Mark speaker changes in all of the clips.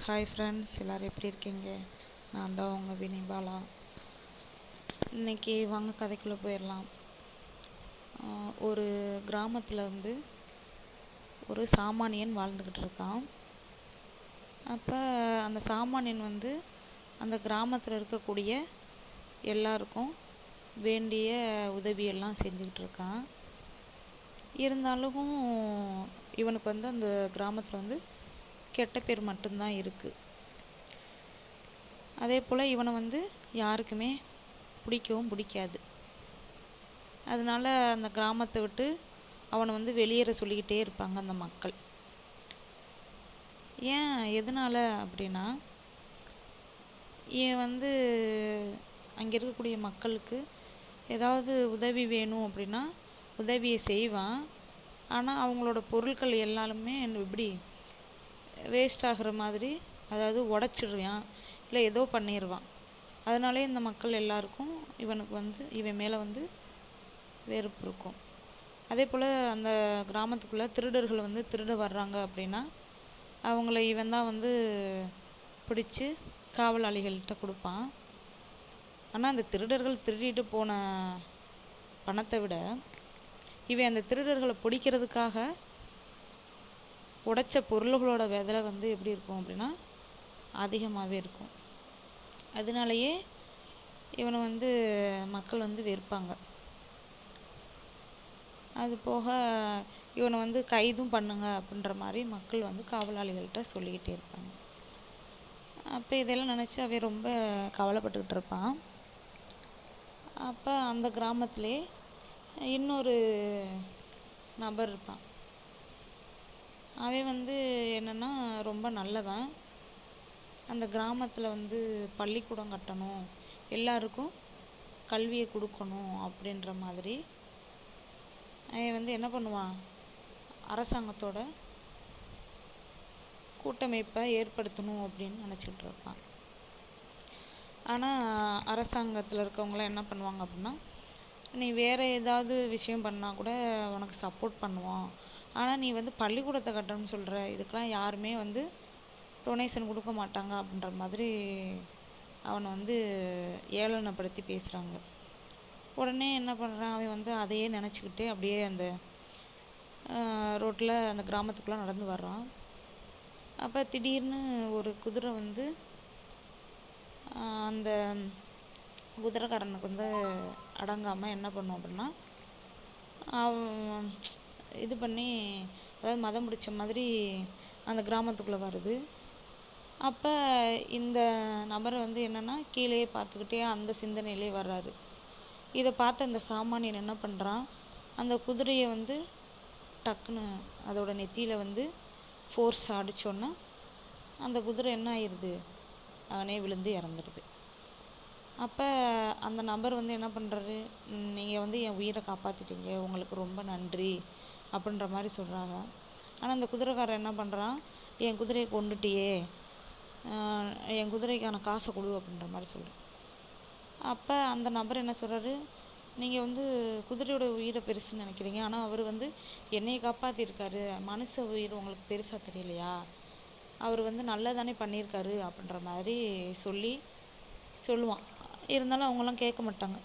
Speaker 1: Hi friends, எல்லோரும் எப்படி இருக்கீங்க? நான் தான் உங்கள் வினிபாலா. இன்றைக்கி வாங்க கதைக்குள்ளே போயிடலாம். ஒரு கிராமத்தில் வந்து ஒரு சாமானியன் வாழ்ந்துக்கிட்டு இருக்கான். அப்போ அந்த சாமானியன் வந்து அந்த கிராமத்தில் இருக்கக்கூடிய எல்லாருக்கும் வேண்டிய உதவியெல்லாம் செஞ்சுக்கிட்டு இருக்கான். இருந்தாலும் இவனுக்கு வந்து அந்த கிராமத்தில் வந்து கெட்ட பேர் மட்டும்தான் இருக்குது. அதே போல் இவனை வந்து யாருக்குமே பிடிக்காது. அதனால் அந்த கிராமத்தை விட்டு அவனை வந்து வெளியேற சொல்லிக்கிட்டே இருப்பாங்க அந்த மக்கள். ஏன் எதனால் அப்படின்னா, இவன் வந்து அங்கே இருக்கக்கூடிய மக்களுக்கு ஏதாவது உதவி வேணும் அப்படின்னா உதவியை செய்வான். ஆனால் அவங்களோட பொருட்கள் எல்லாமே எப்படி வேஸ்ட் ஆகிற மாதிரி, அதாவது உடச்சிடுவான், இல்லை ஏதோ பண்ணிடுவான். அதனாலே இந்த மக்கள் எல்லாருக்கும் இவனுக்கு வந்து இவன் மேலே வந்து வெறுப்பு இருக்கும். அதே போல் அந்த கிராமத்துக்குள்ளே திருடர்கள் வந்து திருட வர்றாங்க அப்படின்னா அவங்கள இவன் தான் வந்து பிடிச்சி காவலாளிகள்கிட்ட கொடுப்பான். ஆனால் அந்த திருடர்கள் திருடிட்டு போன பணத்தை விட இவன் அந்த திருடர்களை பிடிக்கிறதுக்காக உடைச்ச பொருள்களோட விலை வந்து எப்படி இருக்கும் அப்படின்னா அதிகமாகவே இருக்கும். அதனாலேயே இவனை வந்து மக்கள் வந்து வெறுப்பாங்க. அது போக இவனை வந்து கைதும் பண்ணுங்க அப்படின்ற மாதிரி மக்கள் வந்து காவலாளிகள்கிட்ட சொல்லிக்கிட்டே இருப்பாங்க. அப்போ இதெல்லாம் நினச்சி அவன் ரொம்ப கவலைப்பட்டுக்கிட்டு இருப்பான். அப்போ அந்த கிராமத்திலே இன்னொரு நபர் இருப்பான். அவன் வந்து என்னென்னா ரொம்ப நல்லவன். அந்த கிராமத்தில் வந்து பள்ளிக்கூடம் கட்டணும், எல்லாருக்கும் கல்வியை கொடுக்கணும் அப்படின்ற மாதிரி அவன் வந்து என்ன பண்ணுவான், அரசாங்கத்தோட கூட்டமைப்பை ஏற்படுத்தணும் அப்படின்னு நினச்சிக்கிட்டு இருப்பான். ஆனால் அரசாங்கத்தில் இருக்கவங்களாம் என்ன பண்ணுவாங்க அப்படின்னா, நீ வேறு ஏதாவது விஷயம் பண்ணால் கூட உனக்கு சப்போர்ட் பண்ணுவோம், ஆனால் நீ வந்து பள்ளிக்கூடத்தை கட்டணும்னு சொல்கிற, இதுக்கெலாம் யாருமே வந்து டொனேஷன் கொடுக்க மாட்டாங்க அப்படின்ற மாதிரி அவனை வந்து ஏளனப்படுத்தி பேசுகிறாங்க. உடனே என்ன பண்ணுறான், அவன் வந்து அதையே நினச்சிக்கிட்டே அப்படியே அந்த ரோட்டில் அந்த கிராமத்துக்குள்ளே நடந்து வர்றான். அப்போ திடீர்னு ஒரு குதிரை வந்து அந்த குதிரைக்காரனுக்கு வந்து அடங்காமல் என்ன பண்ணும் அப்படின்னா அவன் இது பண்ணி, அதாவது மதம் பிடிச்ச மாதிரி அந்த கிராமத்துக்குள்ளே வருது. அப்போ இந்த நபரை வந்து என்னென்னா கீழே பார்த்துக்கிட்டே அந்த சிந்தனையிலே வர்றாரு. இதை பார்த்து அந்த சாமானியன் என்ன பண்ணுறான், அந்த குதிரையை வந்து டக்குன்னு அதோட நெத்தியில் வந்து ஃபோர்ஸ் அடித்தோன்னா அந்த குதிரை என்ன ஆயிடுது, அவனே விழுந்து இறந்துடுது. அப்போ அந்த நபர் வந்து என்ன பண்ணுறாரு, நீங்கள் வந்து என் உயிரை காப்பாற்றிட்டீங்க, உங்களுக்கு ரொம்ப நன்றி அப்படின்ற மாதிரி சொல்கிறாங்க. ஆனால் அந்த குதிரைக்காரன் என்ன பண்ணுறான், என் குதிரையை கொண்டுட்டியே, என் குதிரைக்கான காசை கொடு அப்படின்ற மாதிரி சொல்கிறேன். அப்போ அந்த நபர் என்ன சொல்கிறாரு, நீங்கள் வந்து குதிரையோட உயிரை பெருசுன்னு நினைக்கிறீங்க, ஆனால் அவர் வந்து என்னையை காப்பாற்றிருக்காரு, மனுஷ உயிர் உங்களுக்கு பெருசாக தெரியலையா, அவர் வந்து நல்லதானே பண்ணியிருக்காரு அப்படின்ற மாதிரி சொல்லுவான். இருந்தாலும் அவங்களாம் கேட்க மாட்டாங்க.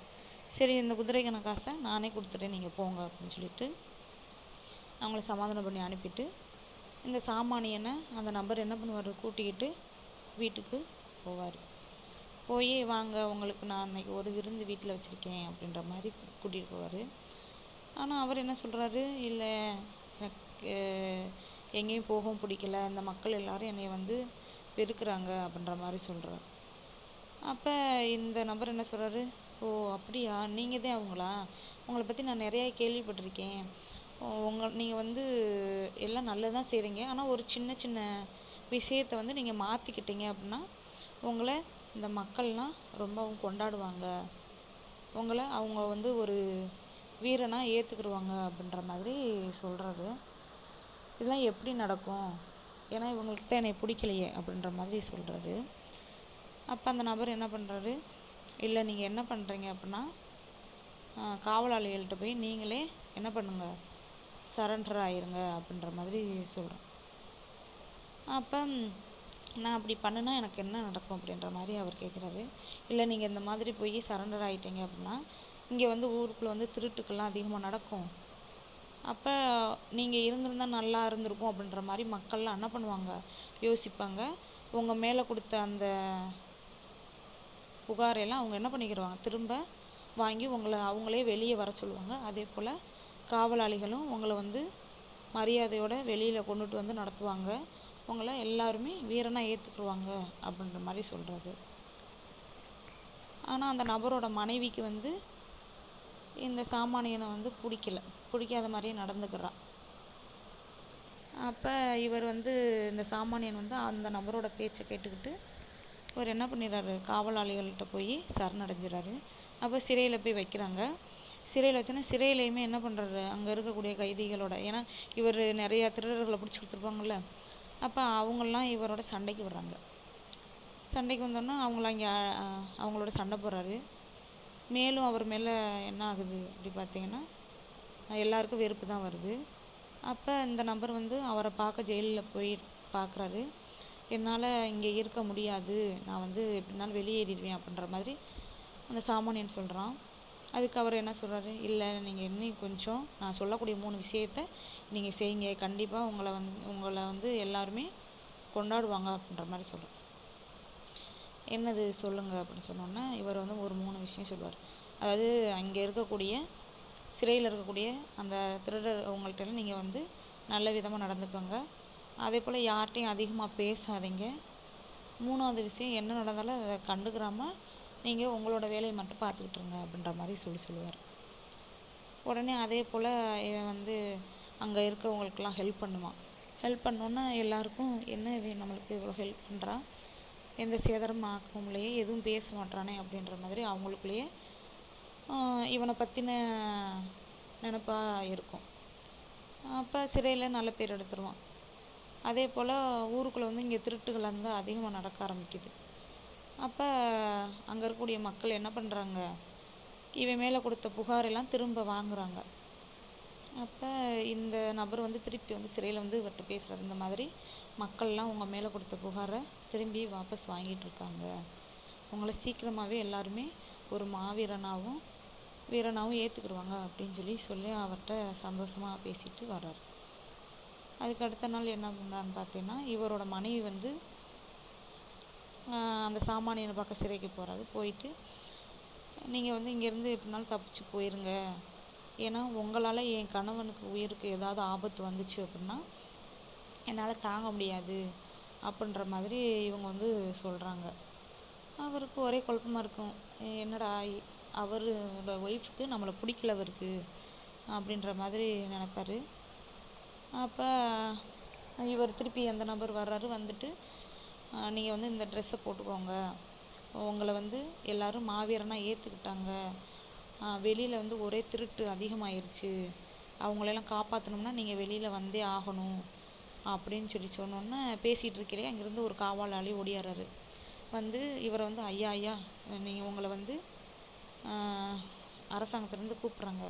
Speaker 1: சரி, இந்த குதிரைக்கான காசை நானே கொடுத்துட்டேன், நீங்கள் போங்க அப்படின்னு சொல்லிட்டு அவங்கள சமாதானம் பண்ணி அனுப்பிட்டு இந்த சாமானியனை அந்த நபர் என்ன பண்ணுவார், கூட்டிக்கிட்டு வீட்டுக்கு போவார். போய் வாங்க, உங்களுக்கு நான் அன்றைக்கி ஒரு விருந்து வீட்டில் வச்சுருக்கேன் அப்படின்ற மாதிரி கூட்டிகிட்டு போவார். ஆனால் அவர் என்ன சொல்கிறாரு, இல்லை எனக்கு எங்கேயும் போகவும் பிடிக்கல, இந்த மக்கள் எல்லோரும் என்னை வந்து வெறுக்கிறாங்க அப்படின்ற மாதிரி சொல்கிறார். அப்போ இந்த நபர் என்ன சொல்கிறாரு, ஓ அப்படியா, நீங்கள் தான் அவங்களா, உங்களை பற்றி நான் நிறையா கேள்விப்பட்டிருக்கேன், நீங்கள் வந்து எல்லாம் நல்லதான் செய்கிறீங்க, ஆனால் ஒரு சின்ன சின்ன விஷயத்தை வந்து நீங்கள் மாற்றிக்கிட்டீங்க அப்படின்னா உங்களை இந்த மக்கள்லாம் ரொம்பவும் கொண்டாடுவாங்க, உங்களை அவங்க வந்து ஒரு வீரனாக ஏற்றுக்கிடுவாங்க அப்படின்ற மாதிரி சொல்கிறாரு. இதெல்லாம் எப்படி நடக்கும், ஏன்னா இவங்களுக்கு தான் என்னை பிடிக்கலையே அப்படின்ற மாதிரி சொல்கிறாரு. அப்போ அந்த நபர் என்ன பண்ணுறாரு, இல்லை நீங்கள் என்ன பண்ணுறீங்க அப்படின்னா காவலாளிகள்கிட்ட போய் நீங்களே என்ன பண்ணுங்க, சரண்டர் ஆயிருங்க அப்படின்ற மாதிரி சொல்கிறோம். அப்போ நான் அப்படி பண்ணுனா எனக்கு என்ன நடக்கும் அப்படின்ற மாதிரி அவர் கேட்குறாரு. இல்லை நீங்கள் இந்த மாதிரி போய் சரண்டர் ஆகிட்டீங்க அப்படின்னா இங்கே வந்து ஊருக்குள்ளே வந்து திருட்டுக்கெல்லாம் அதிகமாக நடக்கும். அப்போ நீங்கள் இருந்திருந்தால் நல்லா இருந்திருக்கும் அப்படின்ற மாதிரி மக்கள்லாம் என்ன பண்ணுவாங்க, யோசிப்பாங்க. உங்கள் மேலே கொடுத்த அந்த புகாரையெல்லாம் அவங்க என்ன பண்ணிக்கிடுவாங்க, திரும்ப வாங்கி அவங்களே வெளியே வர சொல்லுவாங்க. அதே போல் காவலாளிகளும் உங்களை வந்து மரியாதையோடு வெளியில் கொண்டுட்டு வந்து நடத்துவாங்க. உங்களை எல்லாருமே வீரனாக ஏற்றுக்குருவாங்க அப்படின்ற மாதிரி சொல்கிறாரு. ஆனால் அந்த நபரோட மனைவிக்கு வந்து இந்த சாமானியனை வந்து பிடிக்காத மாதிரியே நடந்துக்கிறா. அப்போ இவர் வந்து இந்த சாமானியன் வந்து அந்த நபரோட பேச்சை கேட்டுக்கிட்டு இவர் என்ன பண்ணிடுறாரு, காவலாளிகள்கிட்ட போய் சரணடைஞ்சிடறாரு. அப்போ சிறையில் போய் வைக்கிறாங்க. சிறையில் வச்சோன்னா சிறையிலையுமே என்ன பண்ணுறாரு, அங்கே இருக்கக்கூடிய கைதிகளோட, ஏன்னா இவர் நிறையா திருடர்களை பிடிச்சி கொடுத்துருப்பாங்கள்ல, அப்போ அவங்களாம் இவரோட சண்டைக்கு வர்றாங்க. சண்டைக்கு வந்தோன்னா அவங்களோட சண்டை போடுறாரு. மேலும் அவர் மேலே என்ன ஆகுது அப்படி பார்த்தீங்கன்னா எல்லாருக்கும் வெறுப்பு தான் வருது. அப்போ இந்த நபர் வந்து அவரை பார்க்க ஜெயிலில் போய் பார்க்குறாரு. என்னால் இங்கே இருக்க முடியாது, நான் வந்து எப்படினாலும் வெளியேறிடுவேன் அப்படின்ற மாதிரி அந்த சாமானியன் சொல்கிறான். அதுக்கு அவர் என்ன சொல்கிறாரு, இல்லை நீங்கள் இன்னும் கொஞ்சம் நான் சொல்லக்கூடிய 3 விஷயத்த நீங்கள் செய்யுங்க, கண்டிப்பாக உங்களை வந்து எல்லாருமே கொண்டாடுவாங்க அப்படின்ற மாதிரி சொல்கிறார். என்னது சொல்லுங்கள் அப்படின்னு சொன்னோன்னா இவர் வந்து ஒரு 3 விஷயம் சொல்லுவார். அதாவது அங்கே இருக்கக்கூடிய சிறையில் இருக்கக்கூடிய அந்த திருடர் அவங்கள்ட்ட நீங்கள் வந்து நல்ல விதமாக நடந்துக்கோங்க. அதே போல் யார்கிட்டையும் அதிகமாக பேசாதீங்க. 3வது விஷயம், என்ன நடந்தாலும் அதை கண்டுக்கிறாமல் நீங்கள் உங்களோட வேலையை மட்டும் பார்த்துக்கிட்டுருங்க அப்படின்ற மாதிரி சொல்லுவார். உடனே அதே போல் இவன் வந்து அங்கே இருக்கவங்களுக்கெல்லாம் ஹெல்ப் பண்ணுவான். ஹெல்ப் பண்ணோன்னா எல்லாருக்கும் என்ன நம்மளுக்கு இவ்வளோ ஹெல்ப் பண்ணுறான், எந்த சேதாரமும் ஆக்கமுலையே எதுவும் பேச மாட்டானே அப்படின்ற மாதிரி அவங்களுக்குள்ளேயே இவனை பற்றின நினப்பாக இருக்கும். அப்போ சிறையில் நல்ல பேர் எடுத்துருவான். அதே போல் ஊருக்குள்ளே வந்து இங்கே திருட்டுகள் வந்து அதிகமாக நடக்க ஆரம்பிக்குது. அப்போ அங்கே இருக்கக்கூடிய மக்கள் என்ன பண்ணுறாங்க, இவன் மேலே கொடுத்த புகாரெல்லாம் திரும்ப வாங்குறாங்க. அப்போ இந்த நபர் வந்து திருப்பி வந்து சிறையில் வந்து இவர்கிட்ட பேசுகிறார். இந்த மாதிரி மக்கள்லாம் உங்கள் மேலே கொடுத்த புகாரை திரும்பி வாபஸ் வாங்கிட்டு இருக்காங்க, உங்களை சீக்கிரமாகவே எல்லாருமே ஒரு மாவீரனாகவும் வீரனாகவும் ஏற்றுக்குருவாங்க அப்படின்னு சொல்லி அவர்கிட்ட சந்தோஷமாக பேசிட்டு வர்றார். அதுக்கு அடுத்த நாள் என்ன பண்ணுறான்னு பார்த்தீங்கன்னா இவரோட மனைவி வந்து அந்த சாமானியனை பார்க்க சிறைக்கு போகிறாரு. போயிட்டு நீங்கள் வந்து இங்கேருந்து எப்படினாலும் தப்பிச்சு போயிருங்க, ஏன்னா உங்களால் என் கணவனுக்கு உயிருக்கு ஏதாவது ஆபத்து வந்துச்சு அப்படின்னா என்னால் தாங்க முடியாது அப்படின்ற மாதிரி இவங்க வந்து சொல்கிறாங்க. அவருக்கு ஒரே குழப்பமாக இருக்கும், என்னடா அவரோட ஒய்ஃபுக்கு நம்மளை பிடிக்கல அவருக்கு அப்படின்ற மாதிரி நினைப்பார். அப்போ இவர் திருப்பி அந்த நபர் வர்றாரு. வந்துட்டு நீங்கள் வந்து இந்த ட்ரெஸ்ஸை போட்டுக்கோங்க, உங்களை வந்து எல்லோரும் மாவீரனாக ஏற்றுக்கிட்டாங்க, வெளியில் வந்து ஒரே திருட்டு அதிகமாகிருச்சு, அவங்களெல்லாம் காப்பாற்றணும்னா நீங்கள் வெளியில் வந்தே ஆகணும் அப்படின்னு சொன்னோன்னே பேசிகிட்டு இருக்கிறே அங்கேருந்து ஒரு காவலாளி ஓடியாராரு. வந்து இவரை வந்து ஐயா நீங்கள் உங்களை வந்து அரசாங்கத்திலேருந்து கூப்பிட்றாங்க,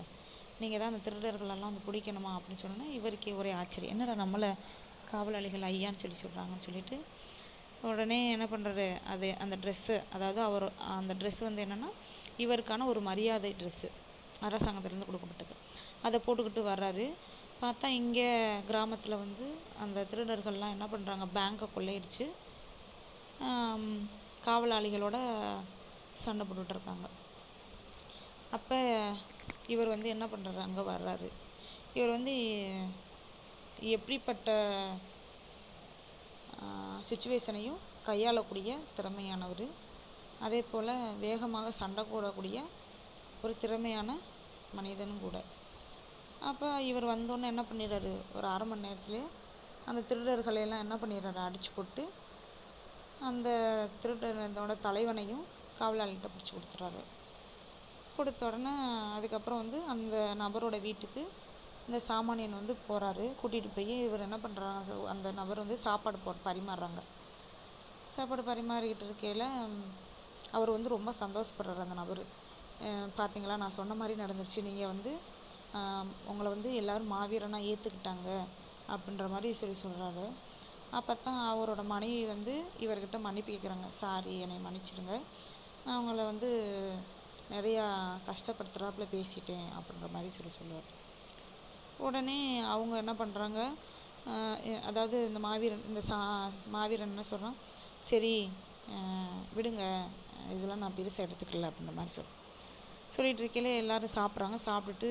Speaker 1: நீங்கள் தான் அந்த திருடர்களெல்லாம் வந்து பிடிக்கணுமா அப்படின்னு சொன்னோன்னா இவருக்கே ஒரே ஆச்சரியம், என்னடா நம்மளை காவலாளிகள் ஐயான்னு சொல்கிறாங்கன்னு சொல்லிட்டு உடனே என்ன பண்ணுறாரு, அந்த ட்ரெஸ்ஸு, அதாவது அந்த ட்ரெஸ்ஸு வந்து என்னென்னா இவருக்கான ஒரு மரியாதை ட்ரெஸ்ஸு அரசாங்கத்திலேருந்து கொடுக்கப்பட்டது, அதை போட்டுக்கிட்டு வர்றாரு. பார்த்தா இங்கே கிராமத்தில் வந்து அந்த திருடர்கள்லாம் என்ன பண்ணுறாங்க, பேங்கை கொள்ளையடிச்சு காவலாளிகளோட சண்டை போட்டுட்ருக்காங்க. அப்போ இவர் வந்து என்ன பண்ணுறாரு, அங்கே வர்றாரு. இவர் வந்து எப்படிப்பட்ட சுச்சுவேஷனையும் கையாளக்கூடிய திறமையானவர், அதே போல் வேகமாக சண்டை போடக்கூடிய ஒரு திறமையான மனிதனும் கூட. அப்போ இவர் வந்தோன்னே என்ன பண்ணிடுறாரு, ஒரு 1/2 மணி நேரத்துலேயே அந்த திருடர்களையெல்லாம் என்ன பண்ணிடுறாரு, அடித்து போட்டு அந்த திருடனோட தலைவனையும் காவலாளிகிட்ட பிடிச்சி கொடுத்துட்றாரு. கொடுத்த உடனே அதுக்கப்புறம் வந்து அந்த நபரோட வீட்டுக்கு இந்த சாமானியன் வந்து போகிறாரு. கூட்டிகிட்டு போய் இவர் என்ன பண்ணுறாங்க, அந்த நபர் வந்து சாப்பாடு பரிமாறுறாங்க. சாப்பாடு பரிமாறிக்கிட்டு இருக்கையில் அவர் வந்து ரொம்ப சந்தோஷப்படுறாரு. அந்த நபர், பார்த்தீங்களா நான் சொன்ன மாதிரி நடந்துருச்சு, நீங்கள் வந்து உங்களை வந்து எல்லோரும் மாவீரனாக ஏற்றுக்கிட்டாங்க அப்படின்ற மாதிரி சொல்கிறாரு. அப்போ தான் அவரோட மனைவி வந்து இவர்கிட்ட மன்னிப்பு கேட்குறாங்க. சாரி, என்னை மன்னிச்சிடுங்க, நான் அவங்கள வந்து நிறையா கஷ்டப்படுத்துகிறாப்புல பேசிட்டேன் அப்படின்ற மாதிரி சொல்லுவார். உடனே அவங்க என்ன பண்ணுறாங்க, அதாவது இந்த மாவீரன் என்ன சொல்கிறான், சரி விடுங்க, இதெல்லாம் நான் பெருசாக எடுத்துக்கல அப்படின்ற மாதிரி சொல்லிட்டு இருக்கையிலே எல்லோரும் சாப்பிட்றாங்க. சாப்பிட்டுட்டு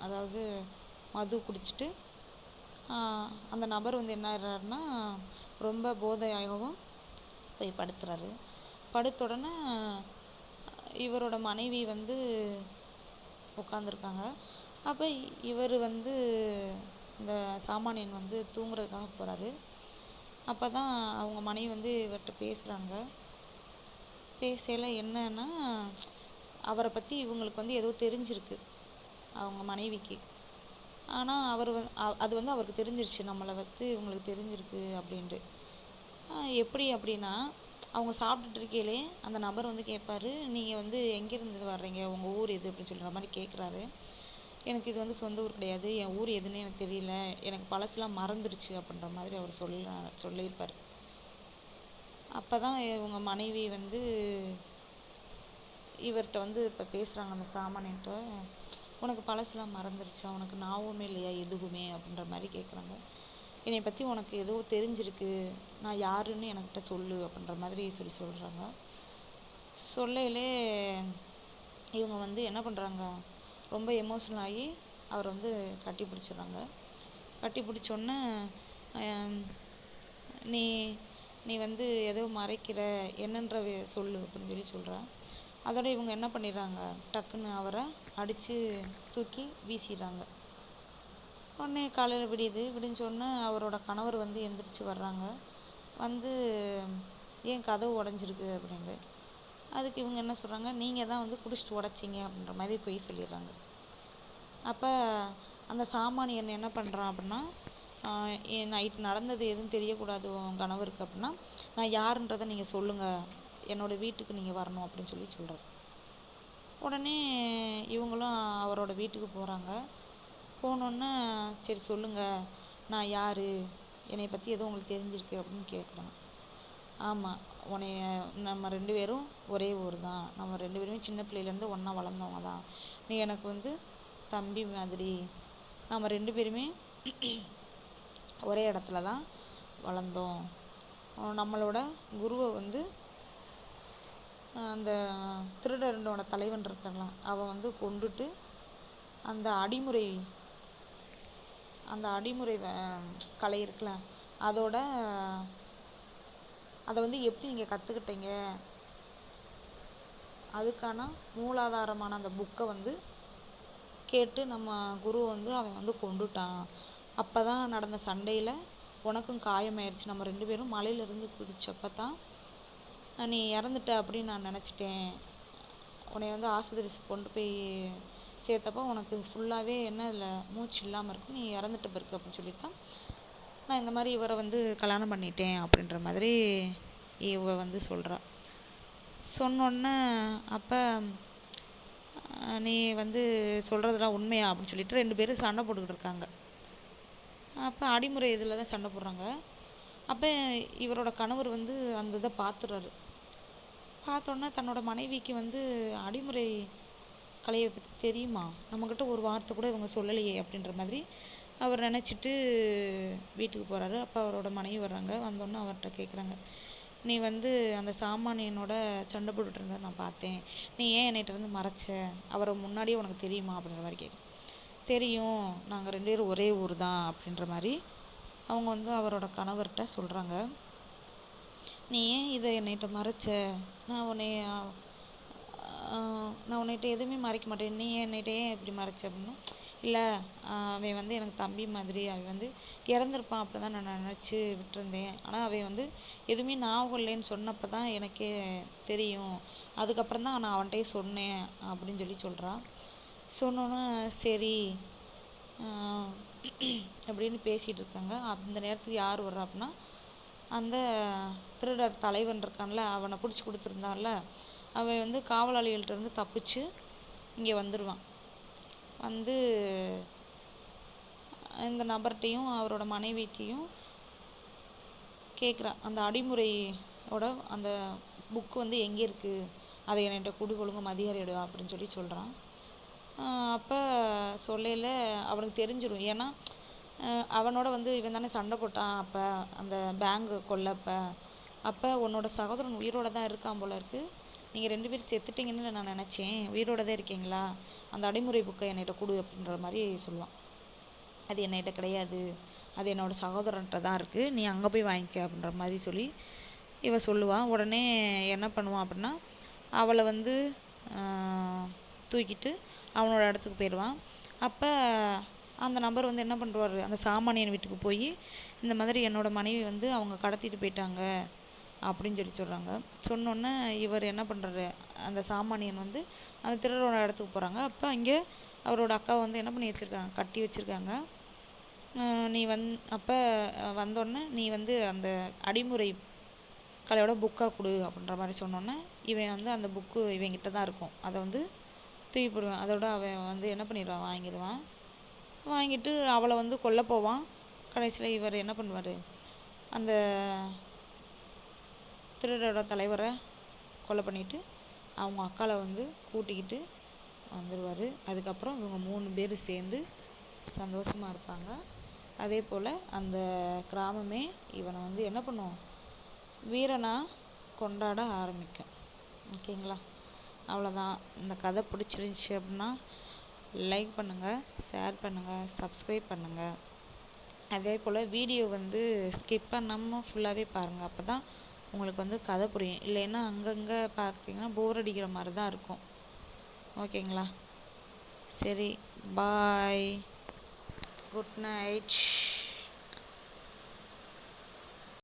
Speaker 1: அதாவது மது குடிச்சிட்டு அந்த நபர் வந்து என்ன ஆகிறாருன்னா ரொம்ப போதையாகவும் போய் படுத்துறாரு. படுத்த உடனே இவரோட மனைவி வந்து உட்காந்துருக்காங்க. அப்போ இவர் வந்து இந்த சாமானியன் வந்து தூங்குறதுக்காக போகிறாரு. அப்போ தான் அவங்க மனைவி வந்து இவர்கிட்ட பேசுகிறாங்க. பேசையில் என்னன்னா, அவரை பற்றி இவங்களுக்கு வந்து ஏதோ தெரிஞ்சிருக்கு அவங்க மனைவிக்கு. ஆனால் அது வந்து அவருக்கு தெரிஞ்சிருச்சு, நம்மளை பற்றி இவங்களுக்கு தெரிஞ்சிருக்கு அப்படின்ட்டு. எப்படி அப்படின்னா, அவங்க சாப்பிட்டுட்டு இருக்கையிலே அந்த நபர் வந்து கேட்பாரு, நீங்கள் வந்து எங்கேருந்து வர்றீங்க, உங்கள் ஊர் எது அப்படின்னு சொல்கிற மாதிரி கேட்குறாரு. எனக்கு இது வந்து சொந்த ஊர் கிடையாது, என் ஊர் எதுன்னு எனக்கு தெரியல, எனக்கு பழசுலாம் மறந்துடுச்சு அப்படின்ற மாதிரி அவர் சொல்லியிருப்பார். அப்போ தான் இவங்க மனைவி வந்து இவர்கிட்ட வந்து இப்போ பேசுகிறாங்க, அந்த சாமானியன்ட்ட, உனக்கு பழசுலாம் மறந்துடுச்சா, உனக்கு ஞாபகமே இல்லையா எதுவுமே அப்படின்ற மாதிரி கேட்குறாங்க. என்னை பற்றி உனக்கு ஏதோ தெரிஞ்சிருக்கு, நான் யாருன்னு என்கிட்ட சொல்லு அப்படின்ற மாதிரி சொல்கிறாங்க. சொல்லையிலே இவங்க வந்து என்ன பண்ணுறாங்க, ரொம்ப எமோஷனல் ஆகி அவரை வந்து கட்டி பிடிச்சிடுறாங்க. கட்டி பிடிச்சோன்னே நீ வந்து ஏதோ மறைக்கிற, என்னன்ற சொல்லு அப்படின்னு சொல்கிறேன். அதோட இவங்க என்ன பண்ணிடுறாங்க, டக்குன்னு அவரை அடித்து தூக்கி வீசிடுறாங்க. உடனே காலையில் விடிஞ்சோடனே அவரோட கணவர் வந்து எந்திரிச்சு வர்றாங்க. வந்து ஏன் கதவு உடஞ்சிருக்கு அப்படின்ட்டு. அதுக்கு இவங்க என்ன சொல்கிறாங்க, நீங்கள் தான் வந்து குடிச்சிட்டு உடச்சிங்க அப்படின்ற மாதிரி போய் சொல்லிடுறாங்க. அப்போ அந்த சாமானியன் என்ன பண்ணுறான் அப்படின்னா, நைட் நடந்தது எதுவும் தெரியக்கூடாது உன் கணவருக்கு அப்படின்னா, நான் யாருன்றதை நீங்கள் சொல்லுங்கள், என்னோடய வீட்டுக்கு நீங்கள் வரணும் அப்படின்னு சொல்கிறார். உடனே இவங்களும் அவரோட வீட்டுக்கு போகிறாங்க. போனோன்னே சரி சொல்லுங்கள், நான் யார், என்னை பற்றி எதுவும் உங்களுக்கு தெரிஞ்சிருக்கு அப்படின்னு கேட்குறாங்க. ஆமாம், நம்ம 2 பேரும் ஒரே ஊர் தான், நம்ம 2 பேருமே சின்ன பிள்ளையிலேருந்து ஒன்றா வளர்ந்தவங்க தான், நீ எனக்கு வந்து தம்பி மாதிரி, நம்ம 2 பேருமே ஒரே இடத்துல தான் வளர்ந்தோம், நம்மளோட குருவை வந்து அந்த திருடனோட தலைவன் இருக்கான்ல, அவன் வந்து கொண்டுட்டு அந்த அடிமுறை கலை இருக்குல்ல, அதை வந்து எப்படி நீங்கள் கற்றுக்கிட்டீங்க, அதுக்கான மூலாதாரமான அந்த புக்கை வந்து கேட்டு நம்ம குரு வந்து அவன் வந்து கொண்டுட்டான். அப்போ தான் நடந்த சண்டையில் உனக்கும் காயமாயிடுச்சு, நம்ம 2 பேரும் மலையிலேருந்து குதிச்சப்போ தான் நீ இறந்துட்ட அப்படின்னு நான் நினச்சிட்டேன். உன்னை வந்து ஆஸ்பத்திரி கொண்டு போய் சேர்த்தப்போ உனக்கு ஃபுல்லாகவே என்ன இல்லை மூச்சு இல்லாமல் இருக்கு, நீ இறந்துட்ட பிறகு அப்படின்னு சொல்லிட்டு தான் நான் இந்த மாதிரி இவரை வந்து கல்யாணம் பண்ணிட்டேன் அப்படின்ற மாதிரி இவ வந்து சொல்கிறா. சொன்னோன்னே அப்போ நீ வந்து சொல்கிறதெல்லாம் உண்மையா அப்படின்னு சொல்லிட்டு 2 பேரும் சண்டை போட்டுக்கிட்டு இருக்காங்க. அப்போ அடிமுறை இதில் தான் சண்டை போடுறாங்க. அப்போ இவரோட கணவர் வந்து அந்த இதை பார்த்துறாரு. பார்த்தோன்னே தன்னோட மனைவிக்கு வந்து அடிமுறை கலையை பற்றி தெரியுமா, நம்மக்கிட்ட ஒரு வார்த்தை கூட இவங்க சொல்லலையே அப்படின்ற மாதிரி அவர் நினச்சிட்டு வீட்டுக்கு போகிறாரு. அப்போ அவரோட மனைவி வர்றாங்க. வந்தோன்னே அவர்கிட்ட கேட்குறாங்க, நீ வந்து அந்த சாமானியனோட சண்டை போட்டுட்டு இருந்த நான் பார்த்தேன், நீ ஏன் என்கிட்ட இருந்து மறைச்ச, அவரை முன்னாடியே உனக்கு தெரியுமா அப்படின்ற மாதிரி தெரியும், நாங்கள் 2 பேரும் ஒரே ஊர் தான் அப்படின்ற மாதிரி அவங்க வந்து அவரோட கணவர்கிட்ட சொல்கிறாங்க. நீ ஏன் இதை என்கிட்ட மறைச்ச, நான் உன்னிட்ட எதுவுமே மறைக்க மாட்டேன், நீ என்கிட்ட ஏன் இப்படி மறைச்ச அப்படின்னா, இல்லை அவன் வந்து எனக்கு தம்பி மாதிரி, அவன் வந்து இறந்துருப்பான் அப்படி தான் நான் நினச்சி விட்டுருந்தேன், ஆனால் அவன் வந்து எதுவுமே ஞாபகம் இல்லைன்னு சொன்னப்போ தான் எனக்கே தெரியும், அதுக்கப்புறம் தான் நான் அவன்கிட்டயே சொன்னேன் அப்படின்னு சொல்கிறான். சொன்னோன்னே சரி அப்படின்னு பேசிகிட்டு இருக்காங்க. அந்த நேரத்துக்கு யார் வர்றா அப்படின்னா, அந்த திருடர் தலைவன் இருக்கான்ல, அவனை பிடிச்சி கொடுத்துருந்தான்ல, அவன் வந்து காவலாளிகள்கிட்ட இருந்து தப்பிச்சு இங்கே வந்துடுவான். வந்து இந்த நபர்கிட்டையும் அவரோட மனைவிட்டையும் கேட்குறான். அந்த அடிமுறையோட அந்த புக்கு வந்து எங்கே இருக்குது, அதை என்கிட்ட கொடு, ஒழுங்கு மதியாதையோட அப்படின்னு சொல்லி சொல்கிறான். அப்போ சொல்லையில் அவனுக்கு தெரிஞ்சிடும். ஏன்னா அவனோட வந்து இவன் தானே சண்டை போட்டான் அப்போ அந்த பேங்கு கொல்லப்போ. அப்போ உன்னோட சகோதரன் உயிரோட தான் இருக்கான் போல இருக்குது, நீங்கள் 2 பேரும் செத்துட்டீங்கன்னு நான் நினச்சேன், உயிரோட தான் இருக்கீங்களா, அந்த அடிமுறை புக்கை என்கிட்ட கொடு அப்படின்ற மாதிரி சொல்லுவான். அது என்கிட்ட கிடையாது, அது என்னோட சகோதரன்கிட்ட தான் இருக்குது, நீ அங்கே போய் வாங்கிக்க அப்படின்ற மாதிரி சொல்லி இவ சொல்லுவான். உடனே என்ன பண்ணுவான் அப்படின்னா, அவளை வந்து தூக்கிட்டு அவனோட இடத்துக்கு போயிடுவான். அப்போ அந்த நபர் வந்து என்ன பண்ணுவார், அந்த சாமானியன் வீட்டுக்கு போய் இந்த மாதிரி என்னோடய மனைவி வந்து அவங்க கடத்திட்டு போயிட்டாங்க அப்படின்னு சொல்லி சொல்கிறாங்க. சொன்னோன்னே இவர் என்ன பண்ணுறாரு, அந்த சாமானியன் வந்து அந்த திருடரோட இடத்துக்கு போகிறாங்க. அப்போ அங்கே அவரோட அக்காவை வந்து என்ன பண்ணி வச்சுருக்காங்க, கட்டி வச்சுருக்காங்க. நீ அப்போ வந்தோடனே நீ வந்து அந்த அடிமுறை கலையோட புக்காக கொடு அப்படின்ற மாதிரி சொன்னோன்னே இவன் வந்து அந்த புக்கு இவங்கிட்ட தான் இருக்கும், அதை வந்து தூக்கி போடுவான். அதோட அவன் வந்து என்ன பண்ணிடுவான், வாங்கிடுவான். வாங்கிட்டு அவளை வந்து கொல்ல போவான். கடைசியில் இவர் என்ன பண்ணுவார், அந்த திருடரோட தலைவரை கொலை பண்ணிவிட்டு அவங்க அக்காவை வந்து கூட்டிக்கிட்டு வந்துடுவார். அதுக்கப்புறம் இவங்க 3 பேர் சேர்ந்து சந்தோஷமாக இருப்பாங்க. அதே போல் அந்த கிராமமே இவனை வந்து என்ன பண்ணும், வீரனாக கொண்டாட ஆரம்பிக்கும். ஓகேங்களா, அவ்வளோதான். இந்த கதை பிடிச்சிருந்துச்சி அப்படின்னா லைக் பண்ணுங்கள், ஷேர் பண்ணுங்கள், சப்ஸ்கிரைப் பண்ணுங்கள். அதே போல் வீடியோ வந்து ஸ்கிப் பண்ணாமல் ஃபுல்லாகவே பாருங்கள், அப்போ தான் உங்களுக்கு வந்து கதை புரியும். இல்லைன்னா அங்கங்கே பார்த்தீங்கன்னா போர் அடிக்கிற மாதிரி தான் இருக்கும். ஓகேங்களா, சரி, பாய், குட் நைட்.